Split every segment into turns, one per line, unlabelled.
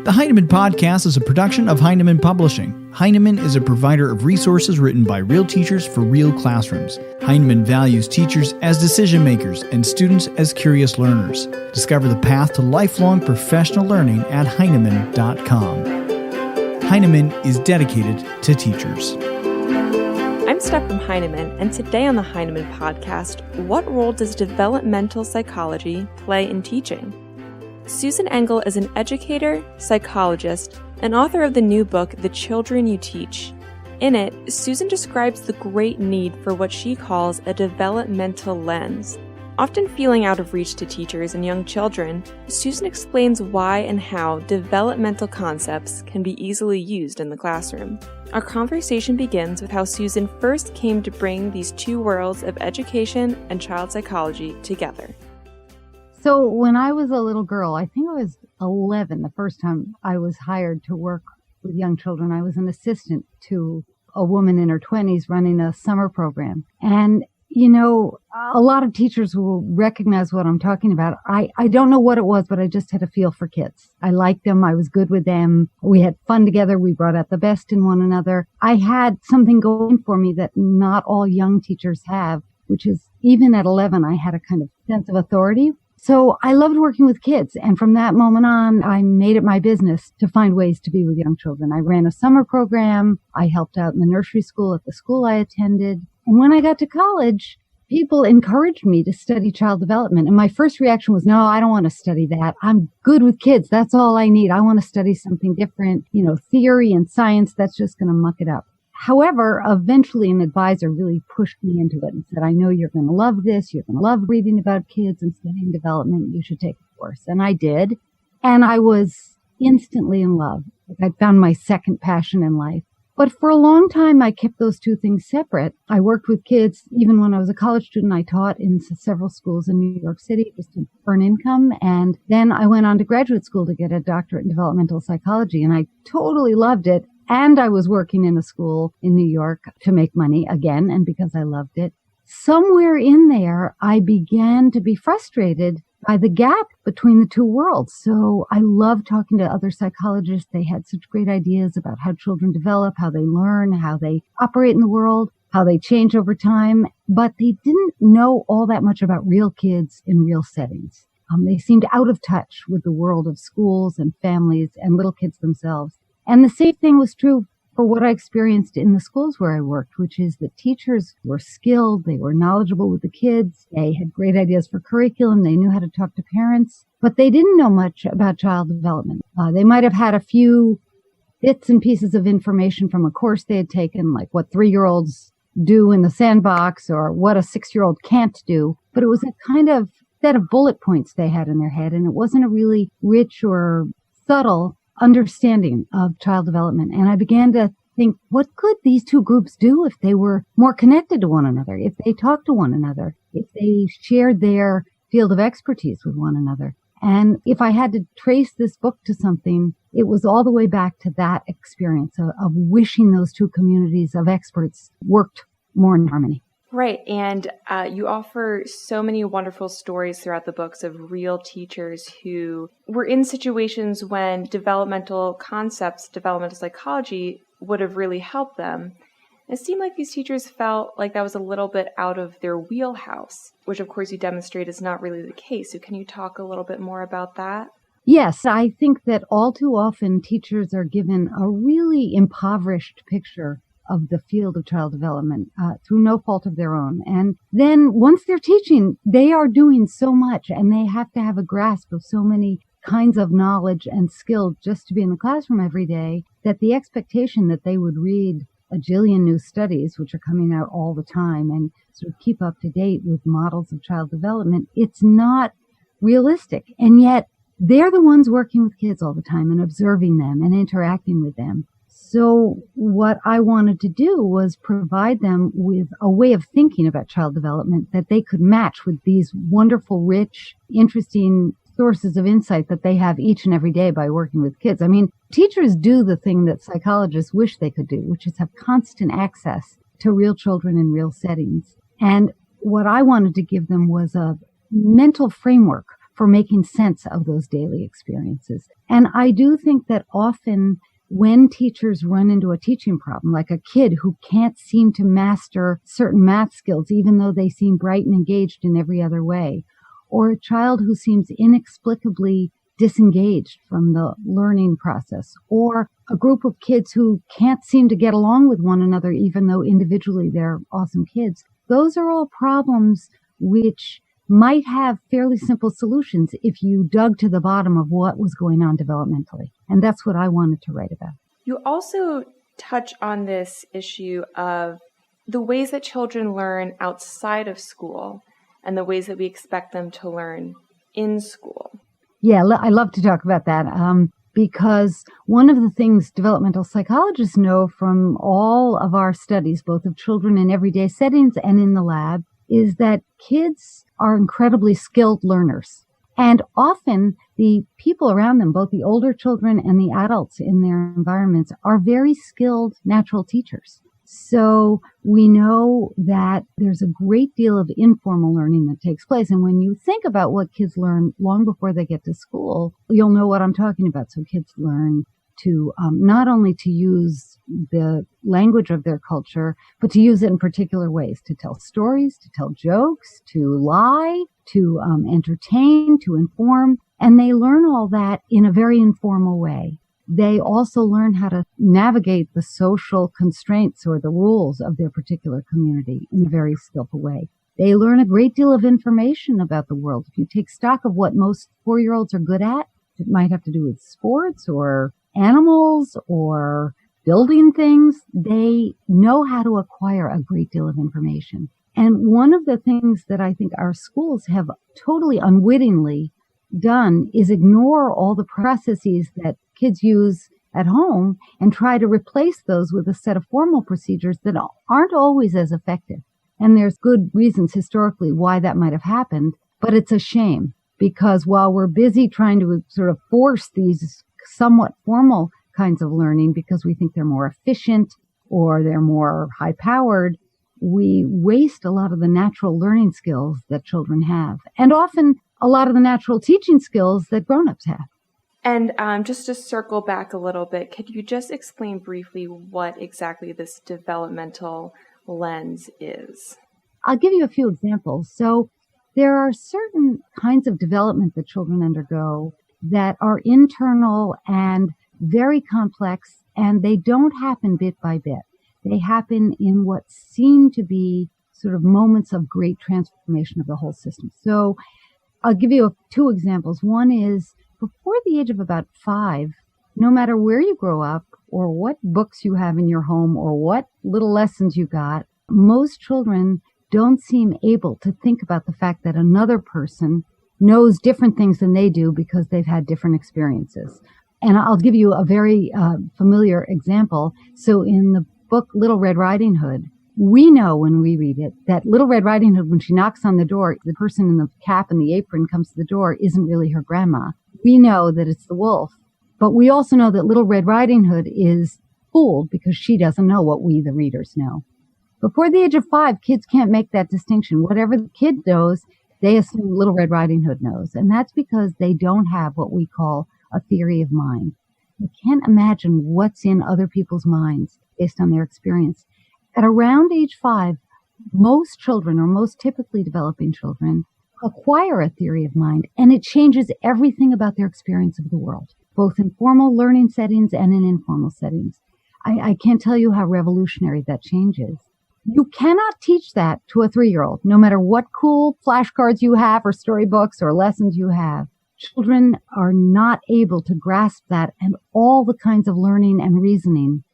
The Heinemann Podcast is a production of Heinemann Publishing. Heinemann is a provider of resources written by real teachers for real classrooms. Heinemann values teachers as decision makers and students as curious learners. Discover the path to lifelong professional learning at Heinemann.com. Heinemann is dedicated to teachers.
I'm Steph from Heinemann, and today on the Heinemann Podcast, what role does developmental psychology play in teaching? Susan Engel is an educator, psychologist, and author of the new book, The Children You Teach. In it, Susan describes the great need for what she calls a developmental lens. Often feeling out of reach to teachers and young children, Susan explains why and how developmental concepts can be easily used in the classroom. Our conversation begins with how Susan first came to bring these two worlds of education and child psychology together.
So when I was a little girl, I think I was 11 the first time I was hired to work with young children. I was an assistant to a woman in her 20s running a summer program. And, you know, a lot of teachers will recognize what I'm talking about. I don't know what it was, but I just had a feel for kids. I liked them. I was good with them. We had fun together. We brought out the best in one another. I had something going for me that not all young teachers have, which is even at 11, I had a kind of sense of authority. So I loved working with kids. And from that moment on, I made it my business to find ways to be with young children. I ran a summer program. I helped out in the nursery school at the school I attended. And when I got to college, people encouraged me to study child development. And my first reaction was, no, I don't want to study that. I'm good with kids. That's all I need. I want to study something different. You know, theory and science, that's just going to muck it up. However, eventually an advisor really pushed me into it and said, I know you're going to love this. You're going to love reading about kids and studying development. You should take a course. And I did. And I was instantly in love. I found my second passion in life. But for a long time, I kept those two things separate. I worked with kids. Even when I was a college student, I taught in several schools in New York City just to earn income. And then I went on to graduate school to get a doctorate in developmental psychology. And I totally loved it. And I was working in a school in New York to make money again, and because I loved it. Somewhere in there, I began to be frustrated by the gap between the two worlds. So I loved talking to other psychologists. They had such great ideas about how children develop, how they learn, how they operate in the world, how they change over time. But they didn't know all that much about real kids in real settings. They seemed out of touch with the world of schools and families and little kids themselves. And the same thing was true for what I experienced in the schools where I worked, which is that teachers were skilled, they were knowledgeable with the kids, they had great ideas for curriculum, they knew how to talk to parents, but they didn't know much about child development. They might have had a few bits and pieces of information from a course they had taken, like what 3-year-olds do in the sandbox or what a 6-year-old can't do, but it was a kind of set of bullet points they had in their head, and it wasn't a really rich or subtle understanding of child development. And I began to think, what could these two groups do if they were more connected to one another, if they talked to one another, if they shared their field of expertise with one another? And if I had to trace this book to something, it was all the way back to that experience of wishing those two communities of experts worked more in harmony.
Right. And you offer so many wonderful stories throughout the books of real teachers who were in situations when developmental concepts, developmental psychology would have really helped them. It seemed like these teachers felt like that was a little bit out of their wheelhouse, which of course you demonstrate is not really the case. So can you talk a little bit more about that?
Yes, I think that all too often teachers are given a really impoverished picture of the field of child development through no fault of their own. And then once they're teaching, they are doing so much and they have to have a grasp of so many kinds of knowledge and skill just to be in the classroom every day, that the expectation that they would read a jillion new studies, which are coming out all the time, and sort of keep up to date with models of child development, it's not realistic. And yet they're the ones working with kids all the time and observing them and interacting with them. So what I wanted to do was provide them with a way of thinking about child development that they could match with these wonderful, rich, interesting sources of insight that they have each and every day by working with kids. I mean, teachers do the thing that psychologists wish they could do, which is have constant access to real children in real settings. And what I wanted to give them was a mental framework for making sense of those daily experiences. And I do think that often when teachers run into a teaching problem, like a kid who can't seem to master certain math skills, even though they seem bright and engaged in every other way, or a child who seems inexplicably disengaged from the learning process, or a group of kids who can't seem to get along with one another, even though individually they're awesome kids. Those are all problems which might have fairly simple solutions if you dug to the bottom of what was going on developmentally. And that's what I wanted to write about.
You also touch on this issue of the ways that children learn outside of school and the ways that we expect them to learn in school.
Yeah, I love to talk about that because one of the things developmental psychologists know from all of our studies, both of children in everyday settings and in the lab, is that kids are incredibly skilled learners. And often the people around them, both the older children and the adults in their environments, are very skilled natural teachers. So we know that there's a great deal of informal learning that takes place. And when you think about what kids learn long before they get to school, you'll know what I'm talking about. So kids learn to not only to use the language of their culture, but to use it in particular ways, to tell stories, to tell jokes, to lie, to entertain, to inform. And they learn all that in a very informal way. They also learn how to navigate the social constraints or the rules of their particular community in a very skillful way. They learn a great deal of information about the world. If you take stock of what most 4-year-olds are good at, it might have to do with sports or animals or building things. They know how to acquire a great deal of information. And one of the things that I think our schools have totally unwittingly done is ignore all the processes that kids use at home and try to replace those with a set of formal procedures that aren't always as effective. And there's good reasons historically why that might have happened, but it's a shame because while we're busy trying to sort of force these somewhat formal kinds of learning because we think they're more efficient or they're more high-powered, we waste a lot of the natural learning skills that children have, and often a lot of the natural teaching skills that grown-ups have.
And just to circle back a little bit, could you just explain briefly what exactly this developmental lens is?
I'll give you a few examples. So there are certain kinds of development that children undergo that are internal and very complex, and they don't happen bit by bit. They happen in what seem to be sort of moments of great transformation of the whole system. So I'll give you 2 examples. One is before the age of about 5, no matter where you grow up or what books you have in your home or what little lessons you got, most children don't seem able to think about the fact that another person knows different things than they do because they've had different experiences. And I'll give you a very familiar example. So in the book Little Red Riding Hood, we know when we read it that Little Red Riding Hood, when she knocks on the door, the person in the cap and the apron comes to the door isn't really her grandma. We know that it's the wolf. But we also know that Little Red Riding Hood is fooled because she doesn't know what we, the readers, know. Before the age of 5, kids can't make that distinction. Whatever the kid knows, they assume Little Red Riding Hood knows. And that's because they don't have what we call a theory of mind. They can't imagine what's in other people's minds based on their experience. At around age 5, most children, or most typically developing children, acquire a theory of mind, and it changes everything about their experience of the world, both in formal learning settings and in informal settings. I can't tell you how revolutionary that change is. You cannot teach that to a 3-year-old, no matter what cool flashcards you have or storybooks or lessons you have. Children are not able to grasp that and all the kinds of learning and reasoning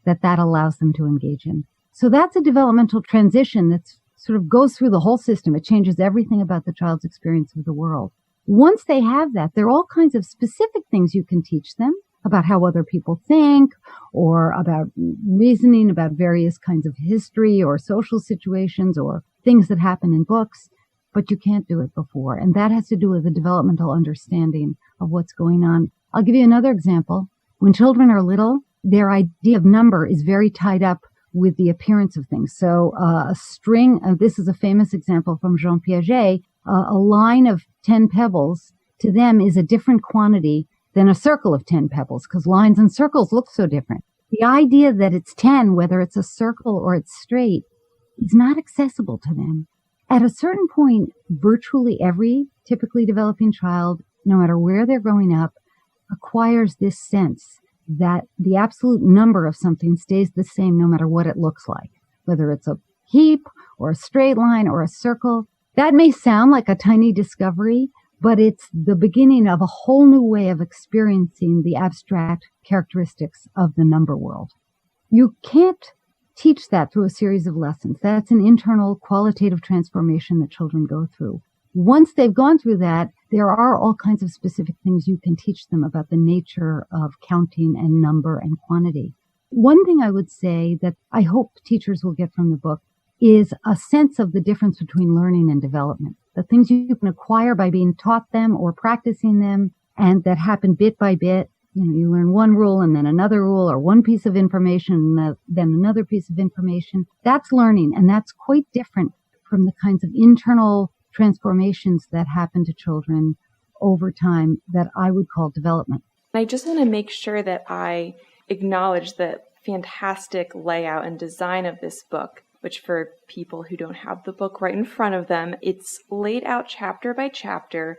that allows them to engage in. So that's a developmental transition that sort of goes through the whole system. It changes everything about the child's experience of the world. Once they have that, there are all kinds of specific things you can teach them about how other people think or about reasoning about various kinds of history or social situations or things that happen in books, but you can't do it before. And that has to do with the developmental understanding of what's going on. I'll give you another example. When children are little, their idea of number is very tied up with the appearance of things. So a string, this is a famous example from Jean Piaget, a line of 10 pebbles to them is a different quantity than a circle of 10 pebbles, because lines and circles look so different. The idea that it's 10, whether it's a circle or it's straight, is not accessible to them. At a certain point, virtually every typically developing child, no matter where they're growing up, acquires this sense that the absolute number of something stays the same no matter what it looks like, whether it's a heap or a straight line or a circle. That may sound like a tiny discovery, but it's the beginning of a whole new way of experiencing the abstract characteristics of the number world. You can't teach that through a series of lessons. That's an internal qualitative transformation that children go through. Once they've gone through that, there are all kinds of specific things you can teach them about the nature of counting and number and quantity. One thing I would say that I hope teachers will get from the book is a sense of the difference between learning and development. The things you can acquire by being taught them or practicing them, and that happen bit by bit. You learn one rule and then another rule, or one piece of information and then another piece of information. That's learning, and that's quite different from the kinds of internal transformations that happen to children over time that I would call development.
I just want to make sure that I acknowledge the fantastic layout and design of this book, which for people who don't have the book right in front of them, it's laid out chapter by chapter,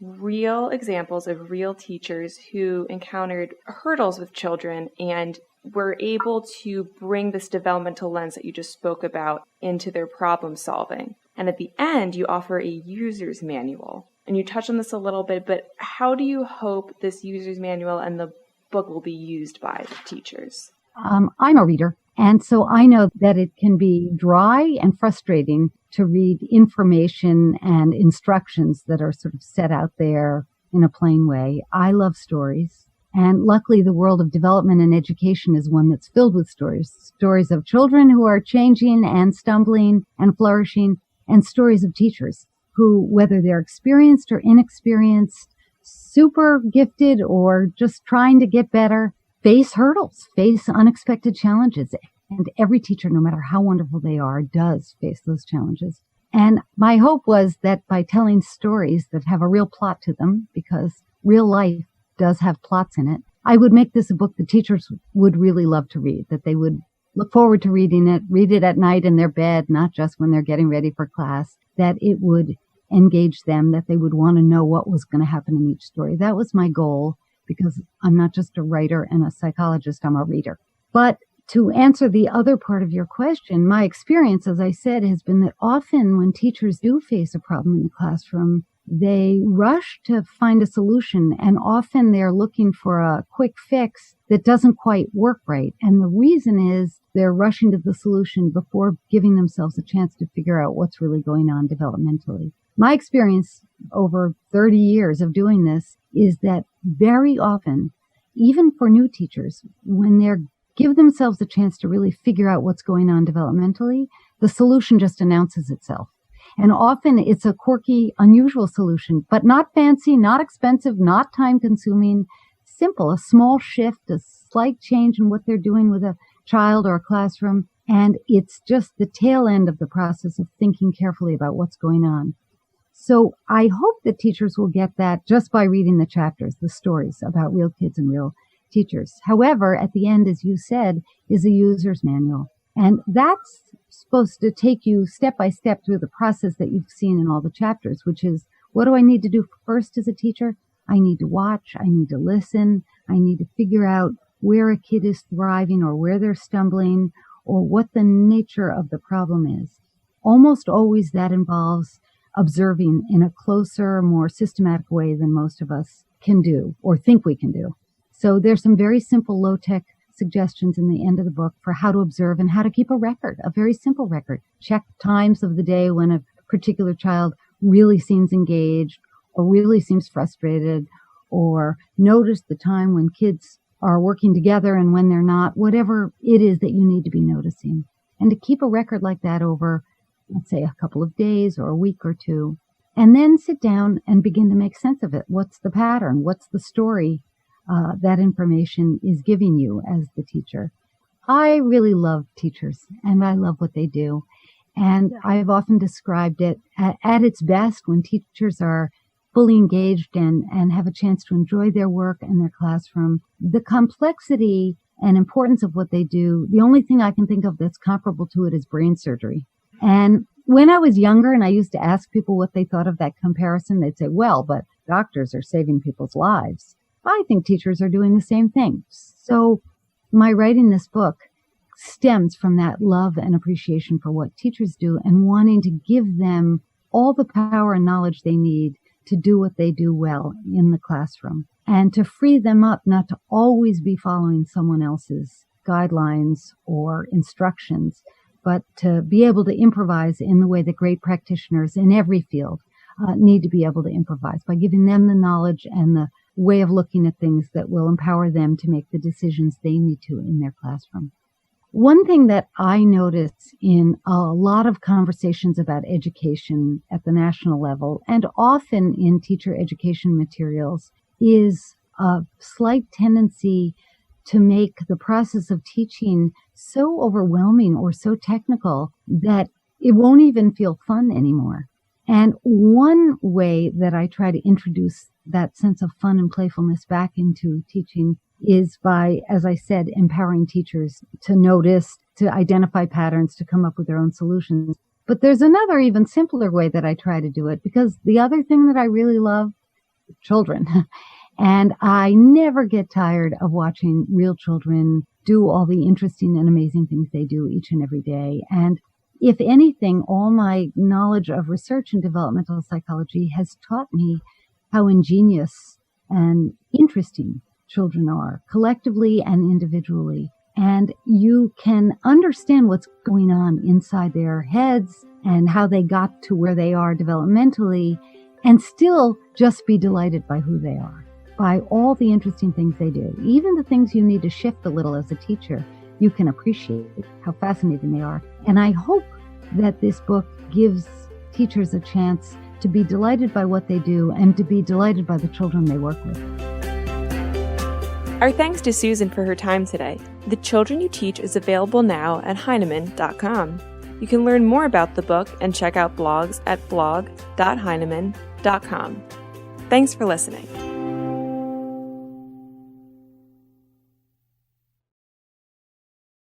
real examples of real teachers who encountered hurdles with children and were able to bring this developmental lens that you just spoke about into their problem solving. And at the end, you offer a user's manual. And you touched on this a little bit, but how do you hope this user's manual and the book will be used by teachers?
I'm a reader, and so I know that it can be dry and frustrating to read information and instructions that are sort of set out there in a plain way. I love stories, and luckily the world of development and education is one that's filled with stories of children who are changing and stumbling and flourishing, and stories of teachers who, whether they're experienced or inexperienced, super gifted or just trying to get better, face hurdles, face unexpected challenges. And every teacher, no matter how wonderful they are, does face those challenges. And my hope was that by telling stories that have a real plot to them, because real life does have plots in it, I would make this a book that teachers would really love to read, that they would look forward to reading it, read it at night in their bed, not just when they're getting ready for class, that it would engage them, that they would want to know what was going to happen in each story. That was my goal, because I'm not just a writer and a psychologist, I'm a reader. But to answer the other part of your question, my experience, as I said, has been that often when teachers do face a problem in the classroom, they rush to find a solution, and often they're looking for a quick fix that doesn't quite work right. And the reason is they're rushing to the solution before giving themselves a chance to figure out what's really going on developmentally. My experience over 30 years of doing this is that very often, even for new teachers, when they give themselves a chance to really figure out what's going on developmentally, the solution just announces itself. And often it's a quirky, unusual solution, but not fancy, not expensive, not time-consuming, simple, a small shift, a slight change in what they're doing with a child or a classroom. And it's just the tail end of the process of thinking carefully about what's going on. So I hope that teachers will get that just by reading the chapters, the stories about real kids and real teachers. However, at the end, as you said, is a user's manual. And that's supposed to take you step by step through the process that you've seen in all the chapters, which is, what do I need to do first as a teacher? I need to watch, I need to listen, I need to figure out where a kid is thriving or where they're stumbling or what the nature of the problem is. Almost always that involves observing in a closer, more systematic way than most of us can do or think we can do. So there's some very simple, low-tech suggestions in the end of the book for how to observe and how to keep a record, a very simple record. Check times of the day when a particular child really seems engaged or really seems frustrated, or notice the time when kids are working together and when they're not, whatever it is that you need to be noticing. And to keep a record like that over, let's say, a couple of days or a week or two, and then sit down and begin to make sense of it. What's the pattern? What's the story that information is giving you as the teacher? I really love teachers, and I love what they do. And I've often described it at its best when teachers are fully engaged and have a chance to enjoy their work and their classroom. The complexity and importance of what they do, the only thing I can think of that's comparable to it is brain surgery. And when I was younger and I used to ask people what they thought of that comparison, they'd say, well, but doctors are saving people's lives. I think teachers are doing the same thing. So my writing this book stems from that love and appreciation for what teachers do and wanting to give them all the power and knowledge they need to do what they do well in the classroom and to free them up not to always be following someone else's guidelines or instructions, but to be able to improvise in the way that great practitioners in every field need to be able to improvise by giving them the knowledge and the way of looking at things that will empower them to make the decisions they need to in their classroom. One thing that I notice in a lot of conversations about education at the national level and often in teacher education materials is a slight tendency to make the process of teaching so overwhelming or so technical that it won't even feel fun anymore. And one way that I try to introduce that sense of fun and playfulness back into teaching is by, as I said, empowering teachers to notice, to identify patterns, to come up with their own solutions. But there's another even simpler way that I try to do it, because the other thing that I really love, children. And I never get tired of watching real children do all the interesting and amazing things they do each and every day. And if anything, all my knowledge of research in developmental psychology has taught me how ingenious and interesting children are, collectively and individually. And you can understand what's going on inside their heads and how they got to where they are developmentally and still just be delighted by who they are, by all the interesting things they do. Even the things you need to shift a little as a teacher, you can appreciate how fascinating they are. And I hope that this book gives teachers a chance to be delighted by what they do and to be delighted by the children they work with.
Our thanks to Susan for her time today. The Children You Teach is available now at Heinemann.com. You can learn more about the book and check out blogs at blog.heinemann.com. Thanks for listening.